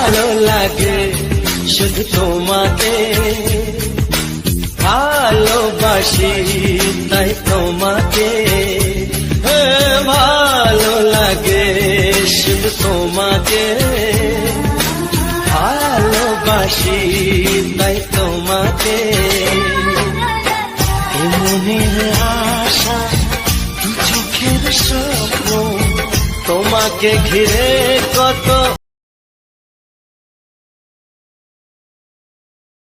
ভালো লাগে শুধু তোমাকে, ভালোবাসি তাই তোমাকে, ভালো লাগে শুধু তোমাকে, ভালোবাসি তাই তোমাকে। মনের আশা দু চোখের স্বপ্ন, তোমাকে ঘিরে কত